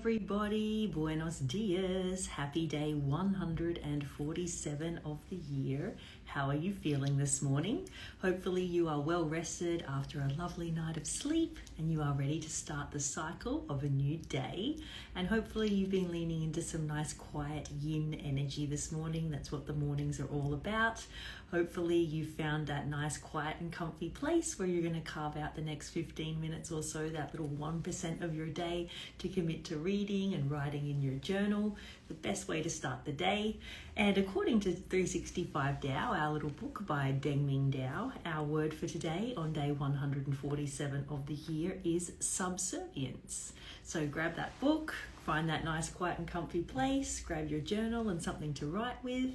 Everybody, buenos dias. Happy day 147 of the year. How are you feeling this morning? Hopefully you are well rested after a lovely night of sleep and you are ready to start the cycle of a new day. And hopefully you've been leaning into some nice quiet yin energy this morning. That's what the mornings are all about. Hopefully you found that nice quiet and comfy place where you're going to carve out the next 15 minutes or so, that little 1% of your day to commit to reading and writing in your journal. The best way to start the day. And according to 365 Tao, our little book by Deng Ming Dao, our word for today on day 147 of the year is subservience. So grab that book, find that nice quiet and comfy place, grab your journal and something to write with.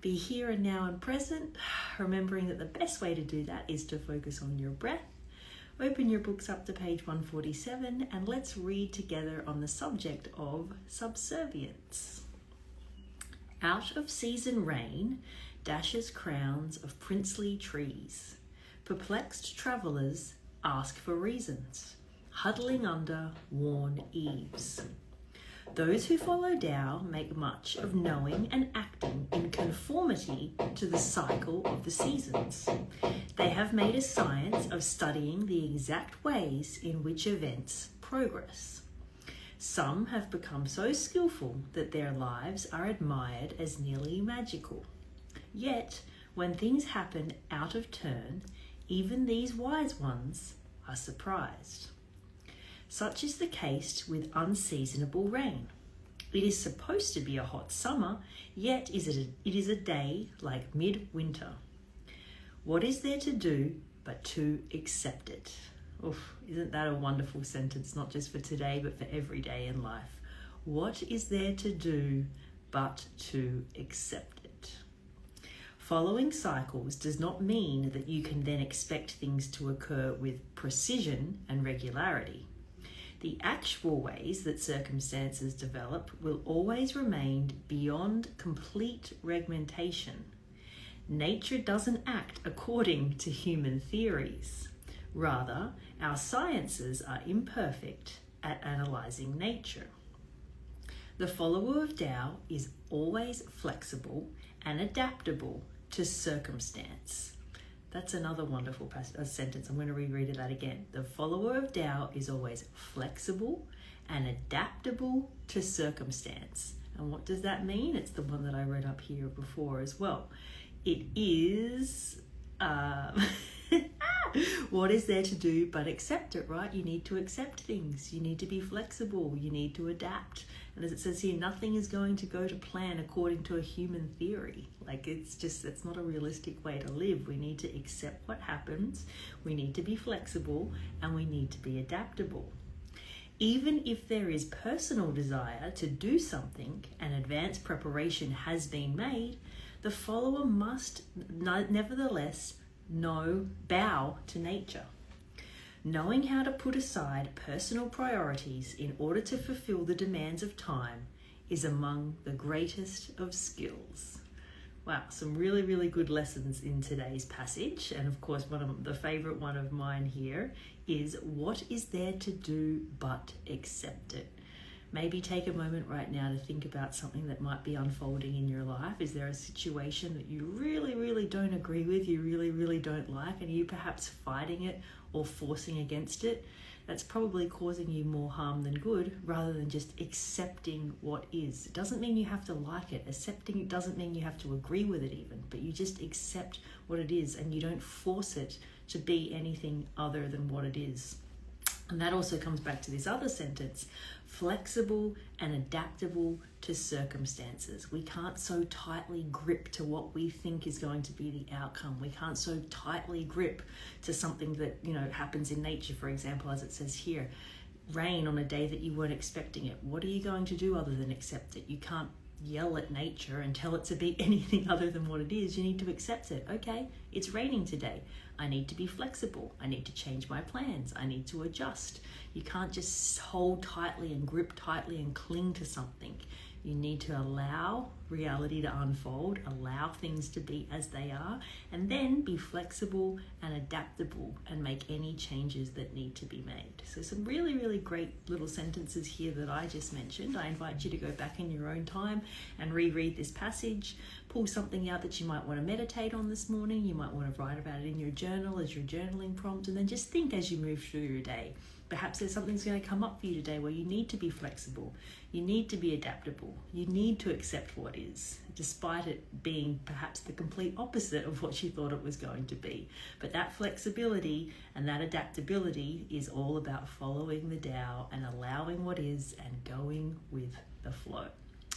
Be here and now and present, remembering that the best way to do that is to focus on your breath. Open your books up to page 147 and let's read together on the subject of subservience. Out of season rain dashes crowns of princely trees. Perplexed travellers ask for reasons, huddling under worn eaves. Those who follow Tao make much of knowing and acting in conformity to the cycle of the seasons. They have made a science of studying the exact ways in which events progress. Some have become so skillful that their lives are admired as nearly magical. Yet, when things happen out of turn, even these wise ones are surprised. Such is the case with unseasonable rain. It is supposed to be a hot summer, yet it is a day like midwinter. What is there to do but to accept it? Oof, isn't that a wonderful sentence, not just for today, but for every day in life? What is there to do but to accept it? Following cycles does not mean that you can then expect things to occur with precision and regularity. The actual ways that circumstances develop will always remain beyond complete regmentation. Nature doesn't act according to human theories. Rather, our sciences are imperfect at analysing nature. The follower of Tao is always flexible and adaptable to circumstance. That's another wonderful sentence. I'm going to reread that again. The follower of Tao is always flexible and adaptable to circumstance. And what does that mean? It's the one that I wrote up here before as well. It is what is there to do but accept it, right? You need to accept things. You need to be flexible. You need to adapt. And as it says here, nothing is going to go to plan according to a human theory. Like it's not a realistic way to live. We need to accept what happens. We need to be flexible and we need to be adaptable. Even if there is personal desire to do something and advanced preparation has been made, the follower must nevertheless bow to nature. Knowing how to put aside personal priorities in order to fulfill the demands of time is among the greatest of skills. Wow, some really, really good lessons in today's passage. And of course, the favorite one of mine here is, what is there to do but accept it? Maybe take a moment right now to think about something that might be unfolding in your life. Is there a situation that you really, really don't agree with, you really, really don't like, and you perhaps fighting it or forcing against it? That's probably causing you more harm than good, rather than just accepting what is. It doesn't mean you have to like it. Accepting it doesn't mean you have to agree with it even, but you just accept what it is and you don't force it to be anything other than what it is. And that also comes back to this other sentence, flexible and adaptable to circumstances. We can't so tightly grip to what we think is going to be the outcome. We can't so tightly grip to something that, happens in nature, for example, as it says here, rain on a day that you weren't expecting it. What are you going to do other than accept it? You can't yell at nature and tell it to be anything other than what it is. You need to accept it. Okay, it's raining today. I need to be flexible. I need to change my plans. I need to adjust. You can't just hold tightly and grip tightly and cling to something. You need to allow reality to unfold, allow things to be as they are, and then be flexible and adaptable and make any changes that need to be made. So some really, really great little sentences here that I just mentioned. I invite you to go back in your own time and reread this passage, pull something out that you might want to meditate on this morning. You might want to write about it in your journal as your journaling prompt, and then just think as you move through your day. Perhaps there's something's going to come up for you today where you need to be flexible, you need to be adaptable, you need to accept what is, despite it being perhaps the complete opposite of what you thought it was going to be. But that flexibility and that adaptability is all about following the Tao and allowing what is and going with the flow.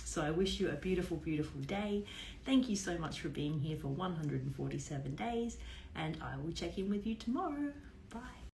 So I wish you a beautiful, beautiful day. Thank you so much for being here for 147 days, and I will check in with you tomorrow. Bye.